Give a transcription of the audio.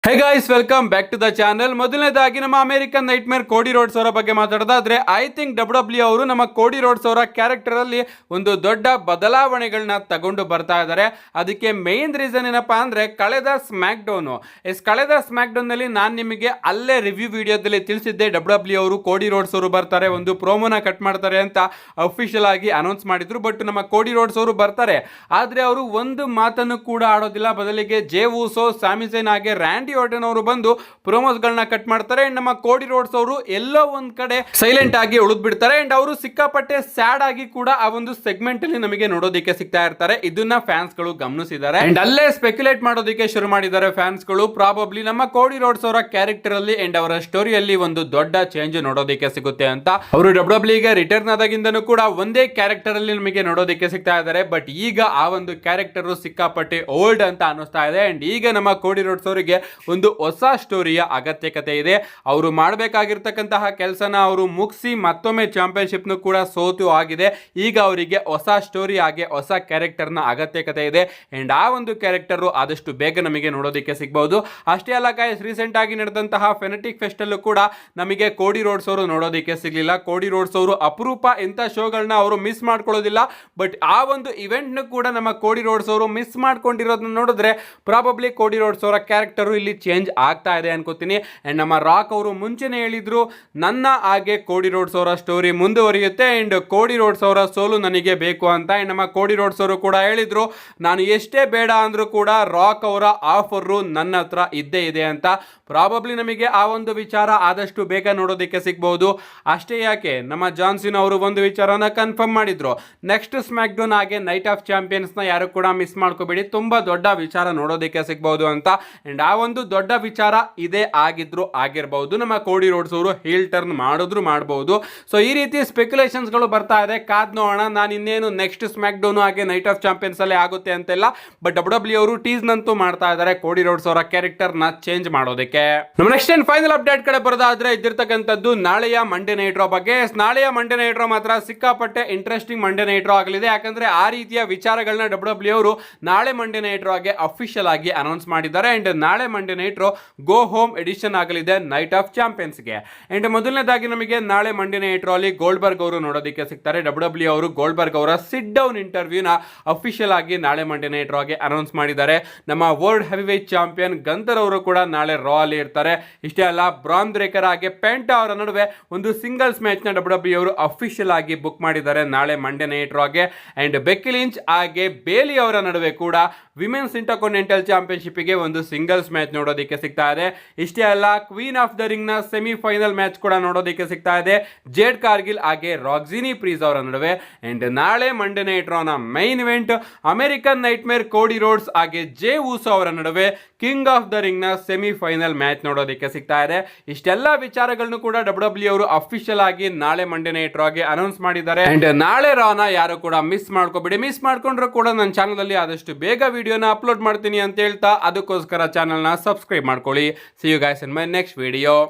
Hey guys, welcome back to the channel. ಮೊದಲನೇದಾಗಿ ನಮ್ಮ American night ಮೇರ್ ಕೋಡಿ ರೋಡ್ಸ್ ಅವರ ಬಗ್ಗೆ ಮಾತಾಡೋದಾದ್ರೆ, ಐ ಥಿಂಕ್ ಡಬ್ಲ್ಯೂ ಅವರು ನಮ್ಮ ಕೋಡಿ ರೋಡ್ಸ್ ಅವರ ಕ್ಯಾರೆಕ್ಟರ್ ಅಲ್ಲಿ ಒಂದು ದೊಡ್ಡ ಬದಲಾವಣೆಗಳನ್ನ ತಗೊಂಡು ಬರ್ತಾ ಇದ್ದಾರೆ. ಅದಕ್ಕೆ ಮೇನ್ ರೀಸನ್ ಏನಪ್ಪಾ ಅಂದ್ರೆ ಕಳೆದ ಸ್ಮ್ಯಾಕ್ ಡೌನ್ ನಲ್ಲಿ ನಾನು ನಿಮಗೆ ಅಲ್ಲೇ ರಿವ್ಯೂ ವಿಡಿಯೋದಲ್ಲಿ ತಿಳಿಸಿದ್ದೆ, ಡಬ್ಲ್ಯೂ ಅವರು ಕೋಡಿ ರೋಡ್ಸ್ ಅವರು ಬರ್ತಾರೆ, ಒಂದು ಪ್ರೋಮೋನ ಕಟ್ ಮಾಡ್ತಾರೆ ಅಂತ ಅಫಿಷಿಯಲ್ ಆಗಿ ಅನೌನ್ಸ್ ಮಾಡಿದ್ರು. ಬಟ್ ನಮ್ಮ ಕೋಡಿ ರೋಡ್ಸ್ ಅವರು ಬರ್ತಾರೆ, ಆದ್ರೆ ಅವರು ಒಂದು ಮಾತನ್ನು ಕೂಡ ಆಡೋದಿಲ್ಲ. ಬದಲಿಗೆ ಜೇ ಊಸೋ, ಸ್ಯಾಮಿ ಝೈನ್ ಹಾಗೆ ರ್ಯಾಂಡಿ ಆರ್ಟನ್ ಅವರು ಬಂದು ಪ್ರೊಮೋಸ್ಗಳನ್ನ ಕಟ್ ಮಾಡ್ತಾರೆ. ನಮ್ಮ ಕೋಡಿ ರೋಡ್ಸ್ ಅವರು ಎಲ್ಲೋ ಒಂದ್ ಕಡೆ ಸೈಲೆಂಟ್ ಆಗಿ ಉಳಿದ್ ಬಿಡ್ತಾರೆ. ಅಂಡ್ ಅವರು ಸಿಕ್ಕಾಪಟ್ಟೆ ಸ್ಯಾಡ್ ಆಗಿ ಕೂಡ ಆ ಒಂದು ಸೆಗ್ಮೆಂಟ್ ಅಲ್ಲಿ ನಮಗೆ ನೋಡೋದಕ್ಕೆ ಸಿಗ್ತಾ ಇರ್ತಾರೆ. ಇದನ್ನ ಫ್ಯಾನ್ಸ್ ಗಳು ಗಮನಿಸಿದ್ದಾರೆ ಅಂಡ್ ಅಲ್ಲೇ ಸ್ಪೆಕ್ಯುಲೇಟ್ ಮಾಡೋದಕ್ಕೆ ಶುರು ಮಾಡಿದ್ದಾರೆ ಫ್ಯಾನ್ಸ್ ಗಳು. ಪ್ರಾಬಬ್ಲಿ ನಮ್ಮ ಕೋಡಿ ರೋಡ್ಸ್ ಅವರ ಕ್ಯಾರೆಕ್ಟರ್ ಅಲ್ಲಿ ಅಂಡ್ ಅವರ ಸ್ಟೋರಿಯಲ್ಲಿ ಒಂದು ದೊಡ್ಡ ಚೇಂಜ್ ನೋಡೋದಕ್ಕೆ ಸಿಗುತ್ತೆ ಅಂತ. ಅವರು ಡಬ್ಲ್ಯೂ ಗೆ ರಿಟರ್ನ್ ಆದಾಗಿಂದನೂ ಕೂಡ ಒಂದೇ ಕ್ಯಾರೆಕ್ಟರ್ ಅಲ್ಲಿ ನಮಗೆ ನೋಡೋದಕ್ಕೆ ಸಿಗ್ತಾ ಇದ್ದಾರೆ. ಬಟ್ ಈಗ ಆ ಒಂದು ಕ್ಯಾರೆಕ್ಟರ್ ಸಿಕ್ಕಾಪಟ್ಟೆ ಓಲ್ಡ್ ಅಂತ ಅನಿಸ್ತಾ ಇದೆ. ಅಂಡ್ ಈಗ ನಮ್ಮ ಕೋಡಿ ರೋಡ್ಸ್ ಅವರಿಗೆ ಒಂದು ಹೊಸ ಸ್ಟೋರಿಯ ಅಗತ್ಯಕತೆ ಇದೆ. ಅವರು ಮಾಡಬೇಕಾಗಿರ್ತಕ್ಕಂತಹ ಕೆಲಸನ ಅವರು ಮುಗಿಸಿ ಮತ್ತೊಮ್ಮೆ ಚಾಂಪಿಯನ್ಶಿಪ್ ನು ಕೂಡ ಸೋತು ಆಗಿದೆ. ಈಗ ಅವರಿಗೆ ಹೊಸ ಸ್ಟೋರಿ ಹಾಗೆ ಹೊಸ ಕ್ಯಾರೆಕ್ಟರ್ ನ ಅಗತ್ಯಕತೆ ಇದೆ. ಅಂಡ್ ಆ ಒಂದು ಕ್ಯಾರೆಕ್ಟರ್ ಆದಷ್ಟು ಬೇಗ ನಮಗೆ ನೋಡೋದಕ್ಕೆ ಸಿಗಬಹುದು. ಅಷ್ಟೇ ಅಲ್ಲ ಗೈಸ್, ರೀಸೆಂಟ್ ಆಗಿ ನಡೆದಂತಹ ಫೆನೆಟಿಕ್ ಫೆಸ್ಟ್ ಅಲ್ಲೂ ಕೂಡ ನಮಗೆ ಕೋಡಿ ರೋಡ್ಸ್ ಅವರು ನೋಡೋದಕ್ಕೆ ಸಿಗಲಿಲ್ಲ. ಕೋಡಿ ರೋಡ್ಸ್ ಅವರು ಅಪರೂಪ ಇಂಥ ಶೋಗಳನ್ನ ಅವರು ಮಿಸ್ ಮಾಡ್ಕೊಳ್ಳೋದಿಲ್ಲ. ಬಟ್ ಆ ಒಂದು ಇವೆಂಟ್ ನು ಕೂಡ ನಮ್ಮ ಕೋಡಿ ರೋಡ್ಸ್ ಅವರು ಮಿಸ್ ಮಾಡ್ಕೊಂಡಿರೋದನ್ನ ನೋಡಿದ್ರೆ ಪ್ರಾಬಬ್ಲಿ ಕೋಡಿ ರೋಡ್ಸ್ ಅವರ ಕ್ಯಾರೆಕ್ಟರ್ ಇಲ್ಲಿ ಚೇಂಜ್ ಆಗ್ತಾ ಇದೆ ಅನ್ಕೋತೀನಿ. ಅಂಡ್ ನಮ್ಮ ರಾಕ್ ಅವರು ಮುಂಚೆನೆ ಹೇಳಿದ್ರು, ನನ್ನ ಹಾಗೆ ಕೋಡಿ ರೋಡ್ಸ್ ಅವರ ಸ್ಟೋರಿ ಮುಂದುವರಿಯುತ್ತೆ ಅಂಡ್ ಕೋಡಿ ರೋಡ್ಸ್ ಅವರ ಸೋಲು ನನಗೆ ಬೇಕು ಅಂತ. ಅಂಡ್ ನಮ್ಮ ಕೋಡಿ ರೋಡ್ಸ್ ಅವರು ಕೂಡ ಹೇಳಿದ್ರು, ನಾನು ಎಷ್ಟೇ ಬೇಡ ಅಂದ್ರೂ ಕೂಡ ರಾಕ್ ಅವರ ಆಫರ್ ನನ್ನ ಹತ್ರ ಇದ್ದೇ ಇದೆ ಅಂತ. ಪ್ರಾಬಬ್ಲಿ ನಮಗೆ ಆ ಒಂದು ವಿಚಾರ ಆದಷ್ಟು ಬೇಗ ನೋಡೋದಕ್ಕೆ ಸಿಗಬಹುದು. ಅಷ್ಟೇ ಯಾಕೆ, ನಮ್ಮ ಜಾನ್ಸಿನ್ ಅವರು ಒಂದು ವಿಚಾರನ ಕನ್ಫರ್ಮ್ ಮಾಡಿದ್ರು, ನೆಕ್ಸ್ಟ್ ಸ್ಮ್ಯಾಕ್ ಡೌನ್ ಹಾಗೆ ನೈಟ್ ಆಫ್ ಚಾಂಪಿಯನ್ಸ್ ನ ಯಾರು ಕೂಡ ಮಿಸ್ ಮಾಡ್ಕೋಬೇಡಿ, ತುಂಬಾ ದೊಡ್ಡ ವಿಚಾರ ನೋಡೋದಕ್ಕೆ ಸಿಗಬಹುದು ಅಂತ. ಅಂಡ್ ಆ ಒಂದು ದೊಡ್ಡ ವಿಚಾರ ಇದೇ ಆಗಿರಬಹುದು. ನಮ್ಮ ಕೋಡಿ ರೋಡ್ಸ್ ಅವರು ಹೀಲ್ ಟರ್ನ್ ಮಾಡಬಹುದು. ಸೊ ಈ ರೀತಿ ಸ್ಪೆಕ್ಯುಲೇಷನ್ಸ್ ಗಳು ಬರ್ತಾ ಇದೆ, ಕಾದ್ ನೋಡೋಣ. ನಾನು ಇನ್ನೇನು ನೆಕ್ಸ್ಟ್ ಸ್ಮ್ಯಾಕ್ ಡೌನ್ ಹಾಗೆ ನೈಟ್ ಆಫ್ ಚಾಂಪಿಯನ್ಸ್ ಅಲ್ಲೇ ಆಗುತ್ತೆ ಅಂತೆಲ್ಲ. ಬಟ್ ಡಬ್ಲ್ಯೂ ಅವರು ಟೀಸ್ ನಂತೂ ಮಾಡ್ತಾ ಇದ್ದಾರೆ ಕೋಡಿ ರೋಡ್ಸ್ ಅವರ ಕ್ಯಾರೆಕ್ಟರ್ ನ ಚೇಂಜ್ ಮಾಡೋದಕ್ಕೆ. ನಮ್ಮ ನೆಕ್ಸ್ಟ್ ಅಂಡ್ ಫೈನಲ್ ಅಪ್ಡೇಟ್ ಕಡೆ ಬರೋದಾದ್ರೆ ಇದ್ದಿರ್ತಕ್ಕಂಥದ್ದು ನಾಳೆಯ ಮಂಡೇ ನೈಟ್ ರೋ ಬಗ್ಗೆ. ನಾಳೆಯ ಮಂಡೇ ನೈಟ್ ರೋ ಮಾತ್ರ ಸಿಕ್ಕಾಪಟ್ಟೆ ಇಂಟ್ರೆಸ್ಟಿಂಗ್ ಮಂಡೇ ನೈಟ್ ರೋ ಆಗಲಿದೆ. ಯಾಕಂದ್ರೆ ಆ ರೀತಿಯ ವಿಚಾರಗಳನ್ನ ಡಬ್ಲ್ಯೂ ಅವರು ನಾಳೆ ಮಂಡೇ ನೈಟ್ ರೋ ಆಗಿ ಅಫಿಷಿಯಲ್ ಆಗಿ ಅನೌನ್ಸ್ ಮಾಡಿದ್ದಾರೆ. ಅಂಡ್ ನಾಳೆ Monday night Raw go home edition ಆಗಲಿದೆ ನೈಟ್ ಆಫ್ ಚಾಂಪಿಯನ್ಸ್ ಗೆ. ಅಂಡ್ ಮೊದಲನೇದಾಗಿ ನಮಗೆ ನಾಳೆ ಮಂಡೇ ನೈಟ್ ರೋ ಅಲ್ಲಿ ಗೋಲ್ಡ್ಬರ್ಗ್ ಅವರು ನೋಡೋದಕ್ಕೆ ಸಿಗ್ತಾರೆ. ಡಬ್ಲ್ಯೂ ಅವರು ಗೋಲ್ಡ್ಬರ್ಗ್ ಅವರ ಸಿಟ್ ಡೌನ್ ಇಂಟರ್ವ್ಯೂನ ಅಫಿಷಿಯಲ್ ಆಗಿ ನಾಳೆ ಮಂಡೇ ನೈಟ್ ರೋ ಆಗಿ ಅನೌನ್ಸ್ ಮಾಡಿದ್ದಾರೆ. ನಮ್ಮ ವರ್ಲ್ಡ್ ಹೆವಿವೇಟ್ ಚಾಂಪಿಯನ್ ಗಂತರ್ ಅವರು ಕೂಡ ನಾಳೆ ರಾ ಅಲ್ಲಿ ಇರ್ತಾರೆ. ಇಷ್ಟೇ ಅಲ್ಲ, ಬ್ರಾನ್ ಬ್ರೇಕರ್ ಹಾಗೆ ಪೆಂಟಾ ಅವರ ನಡುವೆ ಒಂದು ಸಿಂಗಲ್ಸ್ ಮ್ಯಾಚ್ ನ ಡಬ್ಲ್ಯೂ ಅವರು ಅಫಿಷಿಯಲ್ ಆಗಿ ಬುಕ್ ಮಾಡಿದ್ದಾರೆ ನಾಳೆ ಮಂಡೇ ನೈಟ್ ರೋ ಗೆ. ಅಂಡ್ ಬೆಕ್ಕಿ ಲಿಂಚ್ ಹಾಗೆ ಬೇಲಿ ಅವರ ನಡುವೆ ಕೂಡ ವಿಮೆನ್ಸ್ ಇಂಟರ್ಕಾಂಟಿನೆಂಟಲ್ ಚಾಂಪಿಯನ್ಶಿಪ್ ಗೆ ಒಂದು ಸಿಂಗಲ್ಸ್ ಮ್ಯಾಚ್ ನೋಡೋದಕ್ಕೆ ಸಿಗ್ತಾ ಇದೆ. ಇಷ್ಟೇ ಅಲ್ಲ, ಕ್ವೀನ್ ಆಫ್ ದ ರಿಂಗ್ ನ ಸೆಮಿಫೈನಲ್ ಮ್ಯಾಚ್ ಕೂಡ ನೋಡೋದಕ್ಕೆ ಸಿಗ್ತಾ ಇದೆ ಜೇಡ್ ಕಾರ್ಗಿಲ್ ಹಾಗೆ ರಾಕ್ಸಿನಿ ಪ್ರೀಸ್ ಅವರ ನಡುವೆ. ಅಂಡ್ ನಾಳೆ ಮಂಡೇ ನೈಟ್ ರೋ ನ ಮೈನ್ ಇವೆಂಟ್ ಅಮೆರಿಕನ್ ನೈಟ್ ಮೇರ್ ಕೋಡಿ ರೋಡ್ಸ್ ಹಾಗೆ ಜೇ ಊಸೋ ಅವರ ನಡುವೆ ಕಿಂಗ್ ಆಫ್ ದ ರಿಂಗ್ ನ ಸೆಮಿಫೈನಲ್ ಮ್ಯಾಚ್ ನೋಡೋದಕ್ಕೆ ಸಿಗ್ತಾ ಇದೆ. ಇಷ್ಟೆಲ್ಲ ವಿಚಾರಗಳನ್ನು ಕೂಡ ಡಬ್ಲ್ಯೂ ಅವರು ಅಫಿಷಿಯಲ್ ಆಗಿ ನಾಳೆ ಮಂಡೇ ನೈಟ್ ರೋ ಗೆ ಅನೌನ್ಸ್ ಮಾಡಿದ್ದಾರೆ. ಅಂಡ್ ನಾಳೆ ರಾನ ಯಾರು ಕೂಡ ಮಿಸ್ ಮಾಡ್ಕೋಬೇಡಿ. ಮಿಸ್ ಮಾಡ್ಕೊಂಡ್ರು ಕೂಡ ನನ್ನ ಚಾನಲ್ ಅಲ್ಲಿ ಆದಷ್ಟು ಬೇಗ ವಿಡಿಯೋನ ಅಪ್ಲೋಡ್ ಮಾಡ್ತೀನಿ ಅಂತ ಹೇಳ್ತಾ, ಅದಕ್ಕೋಸ್ಕರ ಚಾನಲ್ ನ ಸಬ್ಸ್ಕ್ರೈಬ್ ಮಾಡ್ಕೊಳ್ಳಿ. See you guys in my next video.